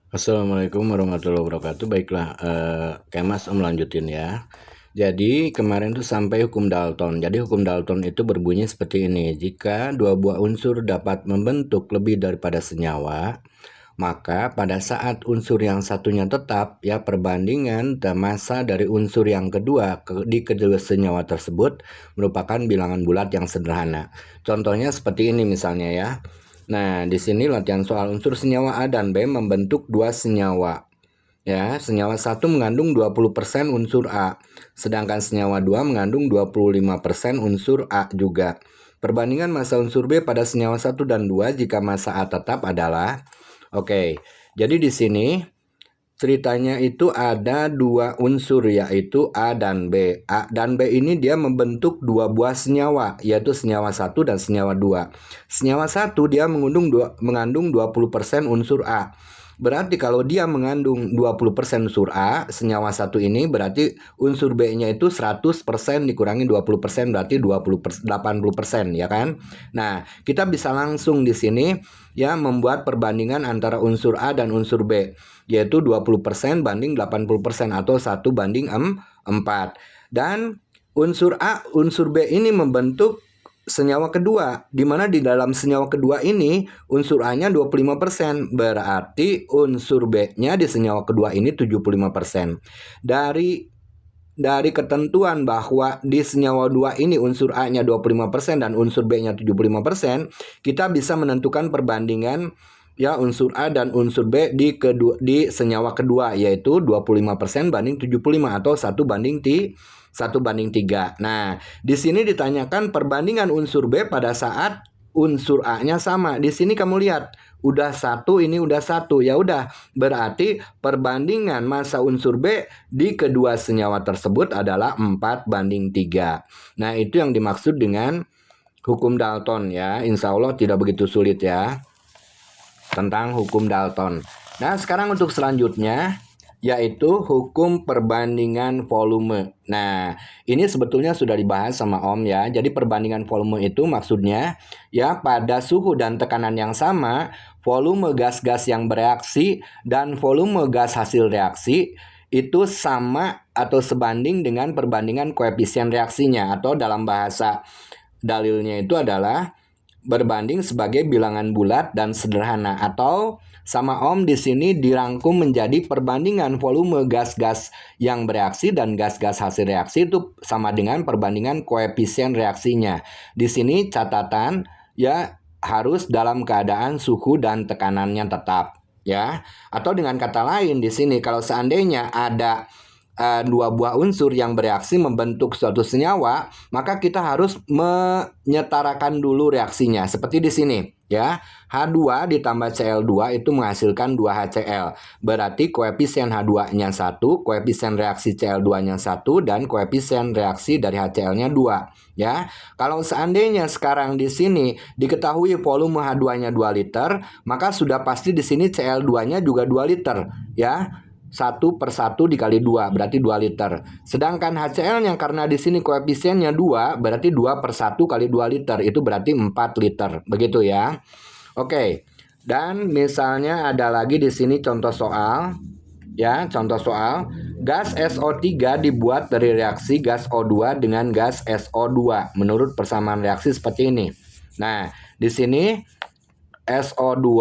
Assalamualaikum warahmatullahi wabarakatuh. Baiklah, Kemas Om lanjutin ya. Jadi kemarin tuh sampai hukum Dalton. Jadi hukum Dalton itu berbunyi seperti ini. Jika dua buah unsur dapat membentuk lebih daripada senyawa, maka pada saat unsur yang satunya tetap, ya perbandingan massa dari unsur yang kedua di kedua senyawa tersebut merupakan bilangan bulat yang sederhana. Contohnya seperti ini misalnya ya. Nah, di sini latihan soal unsur senyawa A dan B membentuk dua senyawa. Ya, senyawa 1 mengandung 20% unsur A, sedangkan senyawa 2 mengandung 25% unsur A juga. Perbandingan massa unsur B pada senyawa 1 dan 2 jika massa A tetap adalah jadi di sini ceritanya itu ada dua unsur yaitu A dan B. A dan B ini dia membentuk dua buah senyawa yaitu senyawa 1 dan senyawa 2. Senyawa 1 dia mengandung 20% unsur A. Berarti kalau dia mengandung 20% unsur A, senyawa 1 ini berarti unsur B-nya itu 100% dikurangi 20% berarti 80% ya kan? Nah, kita bisa langsung di sini ya membuat perbandingan antara unsur A dan unsur B yaitu 20% banding 80% atau 1 banding 4. Dan unsur A, unsur B ini membentuk senyawa kedua, di mana di dalam senyawa kedua ini unsur A-nya 25%, berarti unsur B-nya di senyawa kedua ini 75%. Dari ketentuan bahwa di senyawa 2 ini unsur A-nya 25% dan unsur B-nya 75%, kita bisa menentukan perbandingan ya unsur A dan unsur B di senyawa kedua yaitu 25% banding 75 atau 1 banding 3. Nah, di sini ditanyakan perbandingan unsur B pada saat unsur A-nya sama. Di sini kamu lihat, udah 1, ini udah 1. Ya udah, berarti perbandingan massa unsur B di kedua senyawa tersebut adalah 4 banding 3. Nah, itu yang dimaksud dengan hukum Dalton ya. Insya Allah tidak begitu sulit ya. Tentang hukum Dalton. Nah, sekarang untuk selanjutnya yaitu hukum perbandingan volume. Nah, ini sebetulnya sudah dibahas sama Om ya. Jadi perbandingan volume itu maksudnya ya pada suhu dan tekanan yang sama, volume gas-gas yang bereaksi dan volume gas hasil reaksi itu sama atau sebanding dengan perbandingan koefisien reaksinya, atau dalam bahasa dalilnya itu adalah berbanding sebagai bilangan bulat dan sederhana, atau sama Om di sini dirangkum menjadi perbandingan volume gas-gas yang bereaksi dan gas-gas hasil reaksi itu sama dengan perbandingan koefisien reaksinya. Di sini catatan ya harus dalam keadaan suhu dan tekanannya tetap ya. Atau dengan kata lain di sini kalau seandainya ada dua buah unsur yang bereaksi membentuk suatu senyawa, maka kita harus menyetarakan dulu reaksinya. Seperti di sini, ya. H2 ditambah Cl2 itu menghasilkan 2HCl. Berarti koefisien H2-nya 1, koefisien reaksi Cl2-nya 1, dan koefisien reaksi dari HCl-nya 2, ya. Kalau seandainya sekarang di sini diketahui volume H2-nya 2 liter, maka sudah pasti di sini Cl2-nya juga 2 liter, ya. 1/1 dikali 2 berarti 2 liter. Sedangkan HCl-nya karena di sini koefisiennya 2 berarti 2/1 kali 2 liter itu berarti 4 liter. Begitu ya. Oke. Dan misalnya ada lagi di sini contoh soal. Ya, contoh soal. Gas SO3 dibuat dari reaksi gas O2 dengan gas SO2 menurut persamaan reaksi seperti ini. Nah, di sini SO2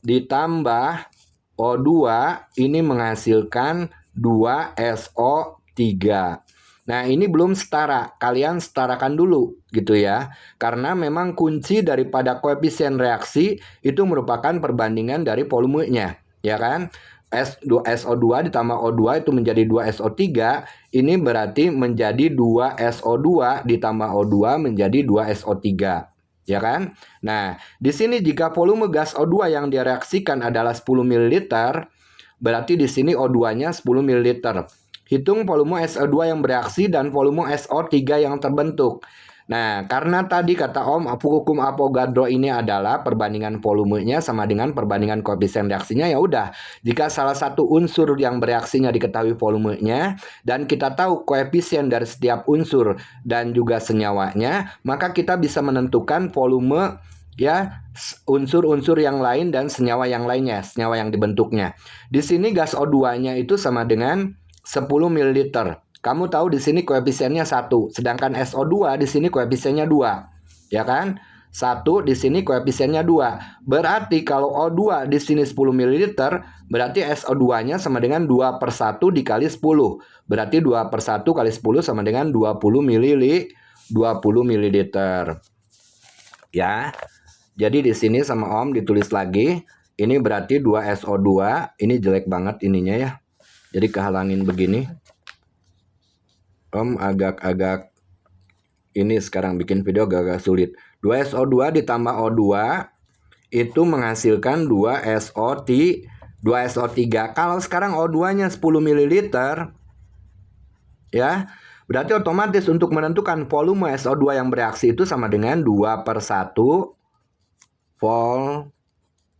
ditambah O2 ini menghasilkan 2SO3. Nah, ini belum setara. Kalian setarakan dulu gitu ya. Karena memang kunci daripada koefisien reaksi itu merupakan perbandingan dari volumenya, ya kan? SO2 ditambah O2 itu menjadi 2SO3. Ini berarti menjadi 2SO2 ditambah O2 menjadi 2SO3. Ya kan? Nah, di sini jika volume gas O2 yang direaksikan adalah 10 ml, berarti di sini O2-nya 10 ml. Hitung volume SO2 yang bereaksi dan volume SO3 yang terbentuk. Nah, karena tadi kata Om, hukum Avogadro ini adalah perbandingan volumenya sama dengan perbandingan koefisien reaksinya, ya udah. Jika salah satu unsur yang bereaksinya diketahui volumenya dan kita tahu koefisien dari setiap unsur dan juga senyawanya, maka kita bisa menentukan volume ya unsur-unsur yang lain dan senyawa yang lainnya, senyawa yang dibentuknya. Di sini gas O2-nya itu sama dengan 10 ml. Kamu tahu di sini koefisiennya 1, sedangkan SO2 di sini koefisiennya 2. Ya kan? 1 di sini koefisiennya 2. Berarti kalau O2 di sini 10 ml, berarti SO2-nya sama dengan 2/1 dikali 10. Berarti 2/1 kali 10 sama dengan 20 ml. Ya. Jadi di sini sama Om ditulis lagi, ini berarti 2SO2, ini jelek banget ininya ya. Jadi kehalangin begini. Om agak-agak ini sekarang bikin video agak sulit. 2SO2 ditambah O2 itu menghasilkan 2SO3. Kalau sekarang O2-nya 10 ml, ya, berarti otomatis untuk menentukan volume SO2 yang bereaksi itu sama dengan 2/1 vol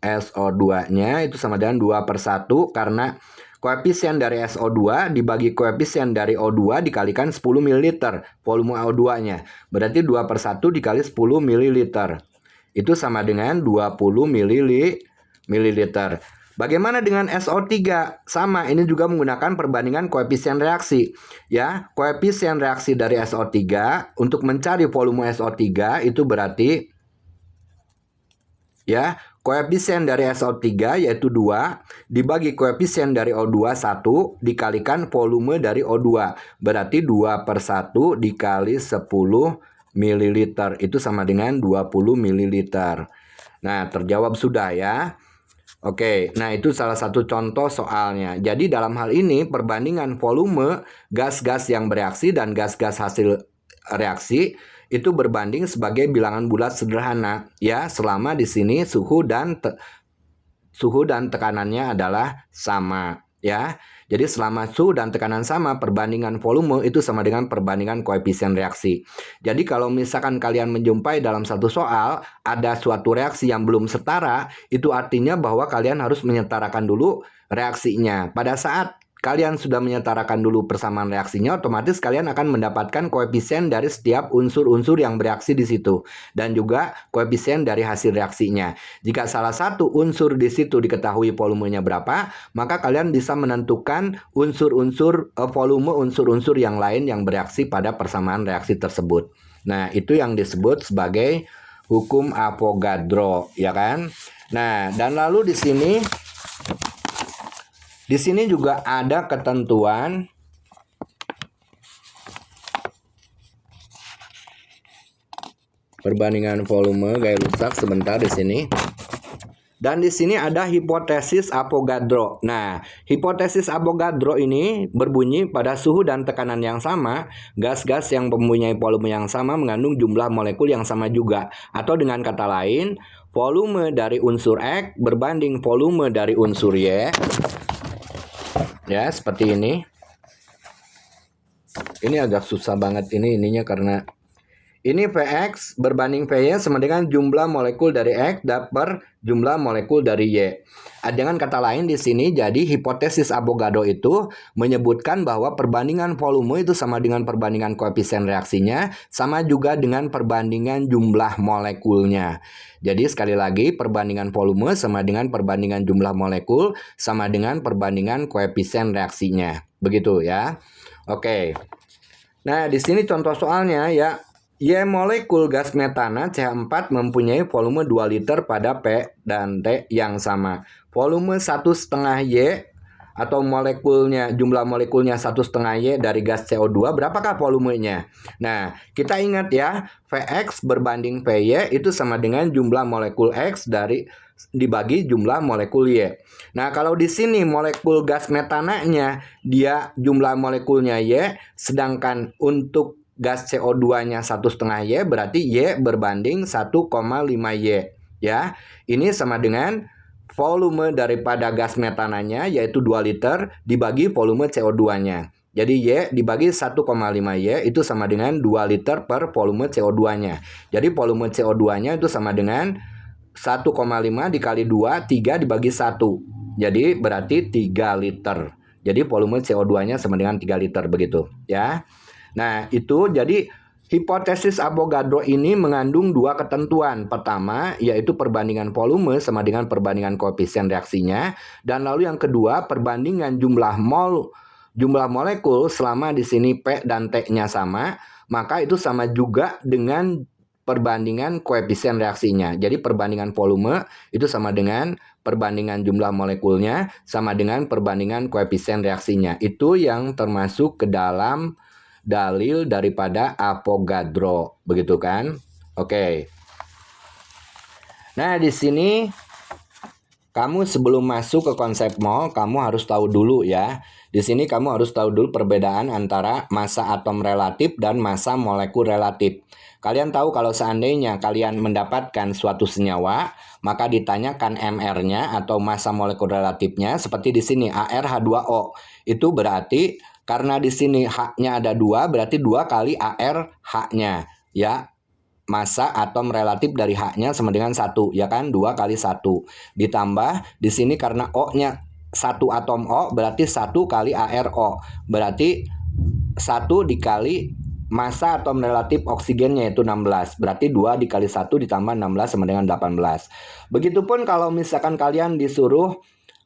SO2-nya itu sama dengan 2/1 karena koefisien dari SO2 dibagi koefisien dari O2 dikalikan 10 ml volume O2-nya. Berarti 2/1 dikali 10 ml. Itu sama dengan 20 ml. Bagaimana dengan SO3? Sama, ini juga menggunakan perbandingan koefisien reaksi. Ya, koefisien reaksi dari SO3 untuk mencari volume SO3 itu berarti ya, koefisien dari SO3 yaitu 2 dibagi koefisien dari O2 1 dikalikan volume dari O2. Berarti 2/1 dikali 10 ml. Itu sama dengan 20 ml. Nah, terjawab sudah ya. Oke, nah itu salah satu contoh soalnya. Jadi dalam hal ini perbandingan volume gas-gas yang bereaksi dan gas-gas hasil reaksi itu berbanding sebagai bilangan bulat sederhana ya, selama di sini suhu dan tekanannya adalah sama ya. Jadi selama suhu dan tekanan sama, perbandingan volume itu sama dengan perbandingan koefisien reaksi. Jadi kalau misalkan kalian menjumpai dalam satu soal ada suatu reaksi yang belum setara, itu artinya bahwa kalian harus menyetarakan dulu reaksinya. Pada saat kalian sudah menyetarakan dulu persamaan reaksinya, otomatis kalian akan mendapatkan koefisien dari setiap unsur-unsur yang bereaksi di situ dan juga koefisien dari hasil reaksinya. Jika salah satu unsur di situ diketahui volumenya berapa, maka kalian bisa menentukan unsur-unsur volume unsur-unsur yang lain yang bereaksi pada persamaan reaksi tersebut. Nah, itu yang disebut sebagai hukum Avogadro, ya kan? Nah, dan lalu di sini juga ada ketentuan perbandingan volume gaya rusak sebentar di sini. Dan di sini ada hipotesis Avogadro. Nah, hipotesis Avogadro ini berbunyi pada suhu dan tekanan yang sama, gas-gas yang mempunyai volume yang sama mengandung jumlah molekul yang sama juga. Atau dengan kata lain, volume dari unsur X berbanding volume dari unsur Y. Ya, seperti ini. Ini agak susah banget ininya karena ini Vx berbanding Vy sama dengan jumlah molekul dari X per jumlah molekul dari Y. Dengan kata lain di sini jadi hipotesis Avogadro itu menyebutkan bahwa perbandingan volume itu sama dengan perbandingan koefisien reaksinya, sama juga dengan perbandingan jumlah molekulnya. Jadi sekali lagi perbandingan volume sama dengan perbandingan jumlah molekul sama dengan perbandingan koefisien reaksinya. Begitu ya. Oke. Nah, di sini contoh soalnya ya. Y molekul gas metana CH4 mempunyai volume 2 liter pada P dan T yang sama. Volume 1,5 Y atau jumlah molekulnya 1,5 Y dari gas CO2, berapakah volumenya? Nah, kita ingat ya, Vx berbanding Vy itu sama dengan jumlah molekul X dibagi jumlah molekul Y. Nah, kalau di sini molekul gas metananya dia jumlah molekulnya Y, sedangkan untuk gas CO2-nya 1,5 Y, berarti Y berbanding 1,5 Y. Ya, ini sama dengan volume daripada gas metananya yaitu 2 liter dibagi volume CO2-nya. Jadi Y dibagi 1,5 Y itu sama dengan 2 liter per volume CO2-nya. Jadi volume CO2-nya itu sama dengan 1,5 dikali 2, 3 dibagi 1. Jadi berarti 3 liter. Jadi volume CO2-nya sama dengan 3 liter begitu ya. Nah, itu jadi Hipotesis Avogadro ini mengandung dua ketentuan. Pertama, yaitu perbandingan volume sama dengan perbandingan koefisien reaksinya. Dan lalu yang kedua, perbandingan jumlah molekul selama di sini P dan T-nya sama, maka itu sama juga dengan perbandingan koefisien reaksinya. Jadi perbandingan volume itu sama dengan perbandingan jumlah molekulnya sama dengan perbandingan koefisien reaksinya. Itu yang termasuk ke dalam dalil daripada Avogadro, begitu kan? Oke. Nah, di sini kamu sebelum masuk ke konsep mol, kamu harus tahu dulu ya. Di sini kamu harus tahu dulu perbedaan antara massa atom relatif dan massa molekul relatif. Kalian tahu kalau seandainya kalian mendapatkan suatu senyawa, maka ditanyakan MR-nya atau massa molekul relatifnya seperti di sini ArH2O. Itu berarti karena di sini H-nya ada 2, berarti 2 kali ArH-nya. Ya, massa atom relatif dari H-nya sama dengan 1, ya kan? 2 kali 1. Ditambah di sini karena O-nya 1 atom O, berarti 1 kali ArO. Berarti 1 dikali massa atom relatif oksigennya yaitu 16. Berarti 2 dikali 1 ditambah 16 sama dengan 18. Begitupun kalau misalkan kalian disuruh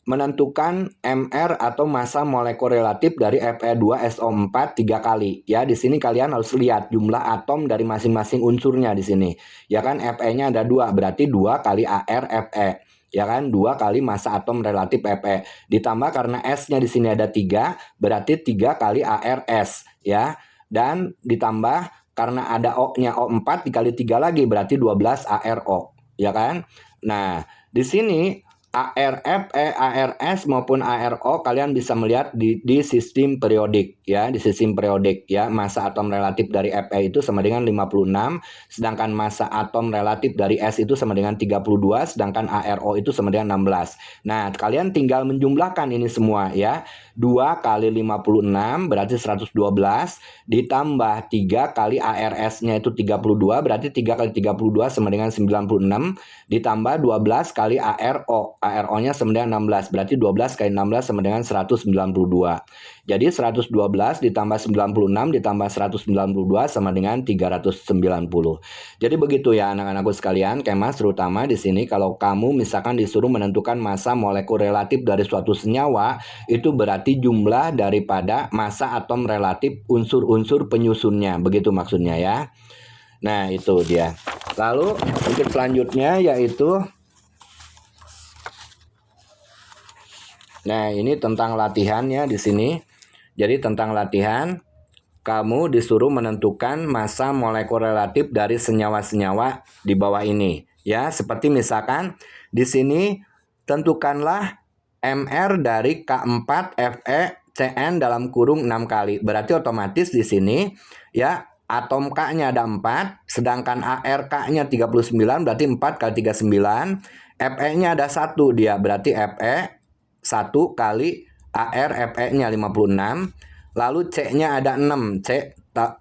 menentukan MR atau massa molekul relatif dari Fe2SO4 3 kali. Ya, di sini kalian harus lihat jumlah atom dari masing-masing unsurnya di sini. Ya kan, Fe-nya ada 2, berarti 2 kali ArFe. Ya kan, 2 kali massa atom relatif Fe. Ditambah karena S-nya di sini ada 3, berarti 3 kali ArS, ya. Dan ditambah karena ada O-nya O4 dikali 3 lagi, berarti 12 ArO, ya kan? Nah, di sini ArFe, ArS maupun ArO kalian bisa melihat di sistem periodik ya, di sistem periodik ya. Massa atom relatif dari Fe itu sama dengan 56, sedangkan massa atom relatif dari S itu sama dengan 32, sedangkan ArO itu sama dengan 16. Nah, kalian tinggal menjumlahkan ini semua ya. 2 kali 56 berarti 112, ditambah 3 kali ArS-nya itu 32, berarti 3 kali 32 sama dengan 96, ditambah 12 kali ArO. ArO-nya sama dengan 16, berarti 12 kali 16 sama dengan 192. Jadi 112 ditambah 96 ditambah 192 sama dengan 390. Jadi begitu ya anak-anakku sekalian, kemas terutama di sini kalau kamu misalkan disuruh menentukan massa molekul relatif dari suatu senyawa, itu berarti jumlah daripada massa atom relatif unsur-unsur penyusunnya, begitu maksudnya ya. Nah, itu dia. Lalu untuk selanjutnya yaitu, nah ini tentang latihannya di sini. Jadi tentang latihan, kamu disuruh menentukan massa molekul relatif dari senyawa-senyawa di bawah ini. Ya, seperti misalkan di sini tentukanlah MR dari K4FeCN dalam kurung 6 kali. Berarti otomatis di sini ya atom K-nya ada 4, sedangkan ARK-nya 39, berarti 4 kali 39. Fe-nya ada 1 dia, berarti Fe 1 kali ArFe-nya 56. Lalu C-nya ada 6.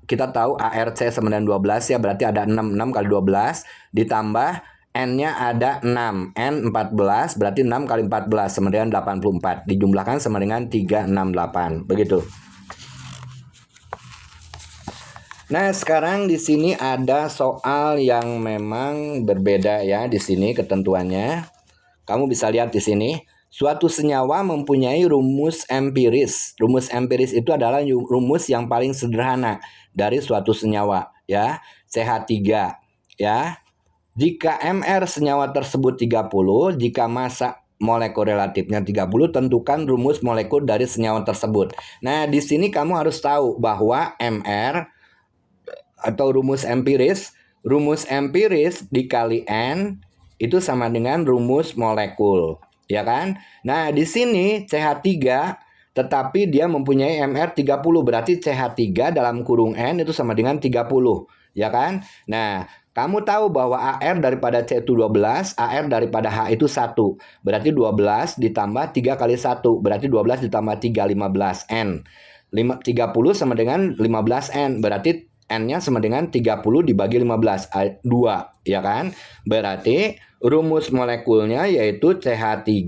Kita tahu ARC sama dengan 12 ya, berarti ada 6. 6 kali 12 ditambah N-nya ada 6. N 14, berarti 6 kali 14 sama dengan 84. Dijumlahkan sama dengan 368. Begitu. Nah, sekarang di sini ada soal yang memang berbeda ya di sini ketentuannya. Kamu bisa lihat di sini. Suatu senyawa mempunyai rumus empiris. Rumus empiris itu adalah rumus yang paling sederhana dari suatu senyawa ya, CH3 ya. Jika MR senyawa tersebut 30, jika massa molekul relatifnya 30, tentukan rumus molekul dari senyawa tersebut. Nah, di sini kamu harus tahu bahwa MR atau rumus empiris dikali N itu sama dengan rumus molekul. Ya kan? Nah, di sini CH3 tetapi dia mempunyai MR 30, berarti CH3 dalam kurung N itu sama dengan 30, ya kan? Nah, kamu tahu bahwa AR daripada C itu 12, AR daripada H itu 1. Berarti 12 ditambah 3 kali 1, berarti 12 ditambah 3, 15 N. 30 sama dengan 15 N, berarti N-nya sama dengan 30 dibagi 15, 2, ya kan? Berarti rumus molekulnya yaitu CH3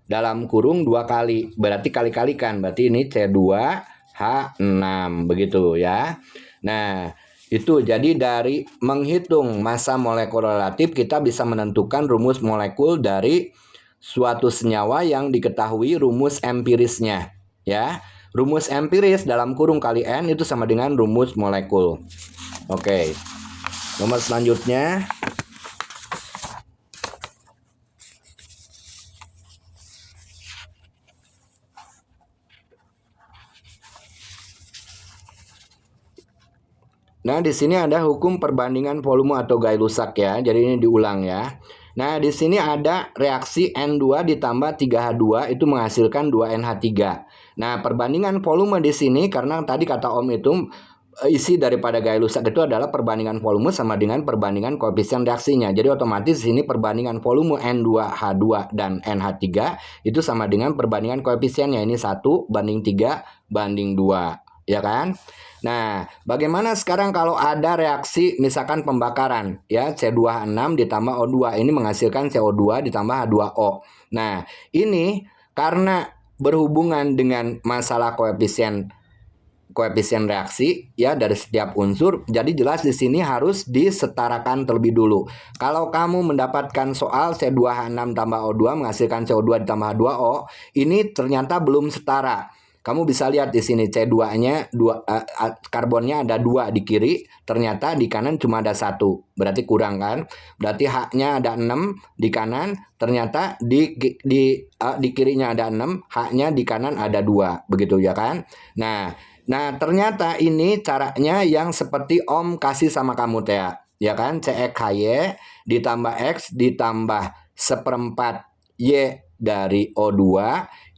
dalam kurung 2 kali. Berarti kali-kalikan. Berarti ini C2H6, begitu ya. Nah, Itu jadi dari menghitung massa molekul relatif kita bisa menentukan rumus molekul dari suatu senyawa yang diketahui rumus empirisnya, ya. Rumus empiris dalam kurung kali N itu sama dengan rumus molekul. Oke. Nomor selanjutnya. Nah, di sini ada hukum perbandingan volume atau Gay-Lussac ya. Jadi ini diulang ya. Nah, di sini ada reaksi N2 ditambah 3H2 itu menghasilkan 2NH3. Nah, perbandingan volume di sini karena tadi kata Om itu isi daripada Gay-Lussac itu adalah perbandingan volume sama dengan perbandingan koefisien reaksinya. Jadi otomatis di sini perbandingan volume N2H2 dan NH3 itu sama dengan perbandingan koefisiennya. Ini 1 banding 3 banding 2, ya kan? Nah, bagaimana sekarang kalau ada reaksi misalkan pembakaran ya C2H6 ditambah O2 ini menghasilkan CO2 ditambah H2O. Nah, ini karena berhubungan dengan masalah koefisien reaksi ya dari setiap unsur. Jadi jelas di sini harus disetarakan terlebih dulu. Kalau kamu mendapatkan soal C2H6 tambah O2 menghasilkan CO2 ditambah H2O, ini ternyata belum setara. Kamu bisa lihat di sini C2-nya karbonnya ada 2 di kiri, ternyata di kanan cuma ada 1. Berarti kurang kan? Berarti H-nya ada 6 di kanan, ternyata di kirinya ada 6, H-nya di kanan ada 2. Begitu ya kan? Nah, ternyata ini caranya yang seperti Om kasih sama kamu Tea. Ya kan? CXHY ditambah X ditambah seperempat Y dari O2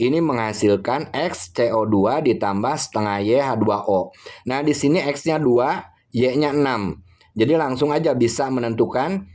ini menghasilkan X CO2 ditambah setengah Y H2O. Nah, di sini X-nya 2, Y-nya 6. Jadi langsung aja bisa menentukan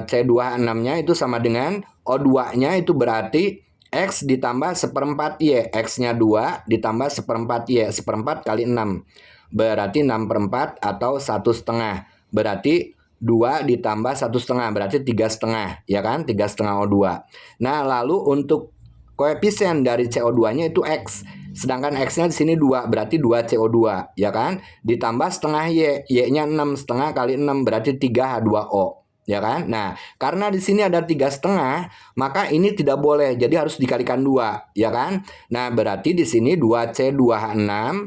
C2H6-nya itu sama dengan O2-nya itu berarti X ditambah seperempat Y. X-nya 2 ditambah seperempat Y. Seperempat kali 6. Berarti 6/4 atau 1/2. Berarti 2 ditambah 1/2 berarti 3/2 ya kan, 3/2 O2. Nah, lalu untuk koefisien dari CO2-nya itu X. Sedangkan X-nya di sini 2 berarti 2 CO2 ya kan, ditambah setengah Y. Y-nya 6, setengah kali 6 berarti 3 H2O ya kan. Nah, karena di sini ada 3/2 maka ini tidak boleh. Jadi harus dikalikan 2 ya kan. Nah, berarti di sini 2C2H6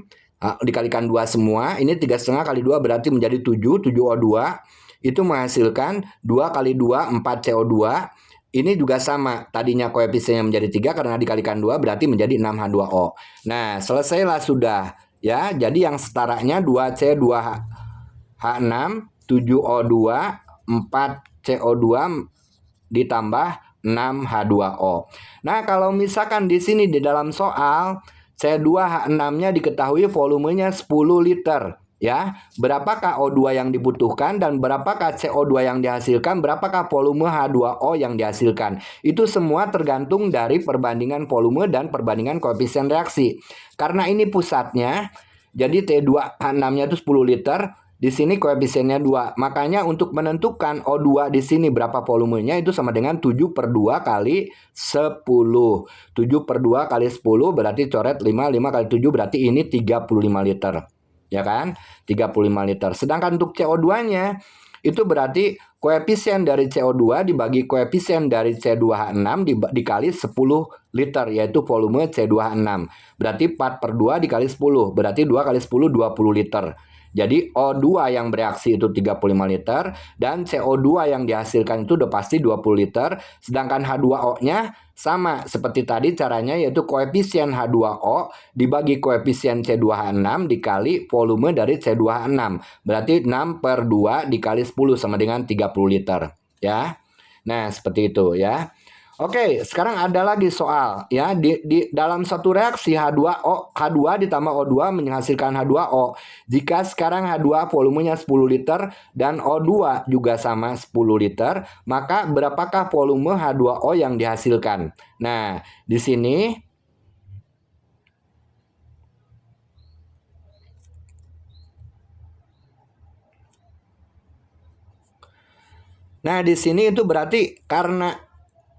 dikalikan 2 semua. Ini 3/2 kali 2 berarti menjadi 7 O2. Itu menghasilkan 2 kali 2, 4 CO2. Ini juga sama. Tadinya koefisiennya menjadi 3 karena dikalikan 2 berarti menjadi 6 H2O. Nah, selesailah sudah. Ya, jadi yang setaranya 2C2H6, 7O2, 4 CO2 ditambah 6 H2O. Nah, kalau misalkan di sini di dalam soal C2H6-nya diketahui volumenya 10 liter. Ya, berapakah O2 yang dibutuhkan dan berapakah CO2 yang dihasilkan, berapakah volume H2O yang dihasilkan. Itu semua tergantung dari perbandingan volume dan perbandingan koefisien reaksi. Karena ini pusatnya, jadi T2H6-nya itu 10 liter, di sini koefisiennya 2. Makanya untuk menentukan O2 di sini berapa volumenya itu sama dengan 7/2 kali 10. 7/2 kali 10 berarti coret 5, 5 kali 7 berarti ini 35 liter. Ya kan? 35 liter. Sedangkan untuk CO2-nya itu berarti koefisien dari CO2 dibagi koefisien dari C2H6 dikali 10 liter, yaitu volume C2H6. Berarti 4/2 dikali 10, berarti 2 kali 10, 20 liter. Jadi O2 yang bereaksi itu 35 liter dan CO2 yang dihasilkan itu udah pasti 20 liter. Sedangkan H2O-nya sama seperti tadi caranya, yaitu koefisien H2O dibagi koefisien C2H6 dikali volume dari C2H6. Berarti 6/2 dikali 10 sama dengan 30 liter ya. Nah, seperti itu ya. Oke, sekarang ada lagi soal ya di dalam satu reaksi H2 ditambah O2 menghasilkan H2O. Jika sekarang H2 volumenya 10 liter dan O2 juga sama 10 liter, maka berapakah volume H2O yang dihasilkan? Nah, di sini itu berarti karena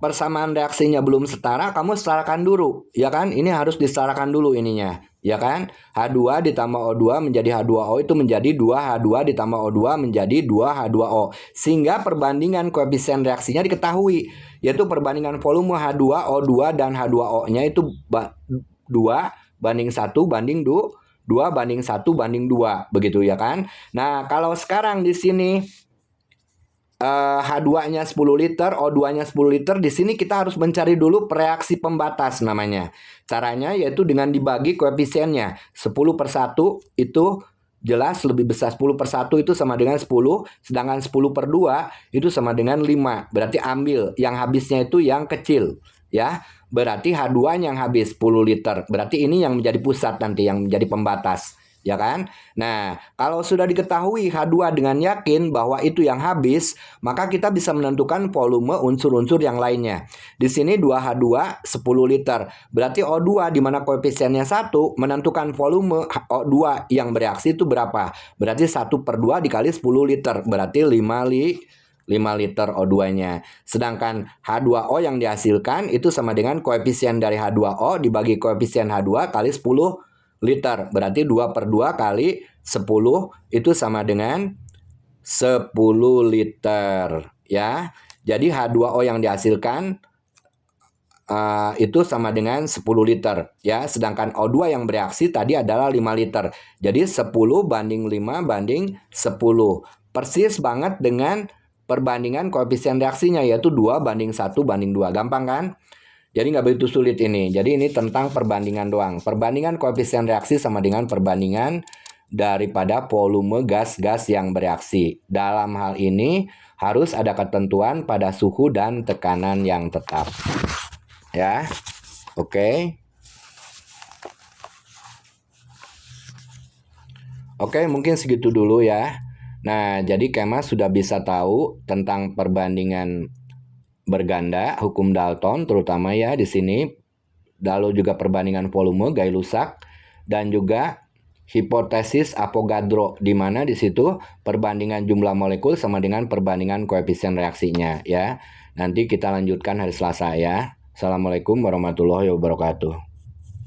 persamaan reaksinya belum setara, kamu setarakan dulu, ya kan? Ini harus disetarakan dulu ininya. Ya kan? H2 ditambah O2 menjadi H2O itu menjadi 2H2 ditambah O2 menjadi 2H2O. Sehingga perbandingan koefisien reaksinya diketahui, yaitu perbandingan volume H2O2 dan H2O-nya itu 2 banding 1 banding 2 banding 1 banding 2, begitu ya kan? Nah, kalau sekarang di sini H2-nya 10 liter, O2-nya 10 liter. Di sini kita harus mencari dulu reaksi pembatas namanya. Caranya yaitu dengan dibagi koefisiennya. 10 per 1 itu jelas lebih besar. 10 per 1 itu sama dengan 10. Sedangkan 10 per 2 itu sama dengan 5. Berarti ambil yang habisnya itu yang kecil. Ya, berarti H2 yang habis 10 liter. Berarti ini yang menjadi pusat nanti, yang menjadi pembatas. Ya kan? Nah, kalau sudah diketahui H2 dengan yakin bahwa itu yang habis, maka kita bisa menentukan volume unsur-unsur yang lainnya. Di sini 2H2 10 liter. Berarti O2 di mana koefisiennya 1 menentukan volume O2 yang bereaksi itu berapa? Berarti 1 per 2 dikali 10 liter. Berarti 5 liter O2-nya. Sedangkan H2O yang dihasilkan itu sama dengan koefisien dari H2O dibagi koefisien H2 kali 10 liter. Berarti 2 per 2 kali 10 itu sama dengan 10 liter. Ya. Jadi H2O yang dihasilkan itu sama dengan 10 liter. Ya. Sedangkan O2 yang bereaksi tadi adalah 5 liter. Jadi 10 banding 5 banding 10. Persis banget dengan perbandingan koefisien reaksinya, yaitu 2 banding 1 banding 2. Gampang kan? Jadi nggak begitu sulit ini. Jadi ini tentang perbandingan doang. Perbandingan koefisien reaksi sama dengan perbandingan daripada volume gas-gas yang bereaksi. Dalam hal ini harus ada ketentuan pada suhu dan tekanan yang tetap. Ya, oke. Oke, mungkin segitu dulu ya. Nah, jadi Kemas sudah bisa tahu tentang perbandingan berganda, hukum Dalton terutama ya di sini, lalu juga perbandingan volume Gay-Lussac, dan juga hipotesis Avogadro, di mana di situ perbandingan jumlah molekul sama dengan perbandingan koefisien reaksinya ya. Nanti kita lanjutkan hari Selasa ya. Assalamualaikum warahmatullahi wabarakatuh.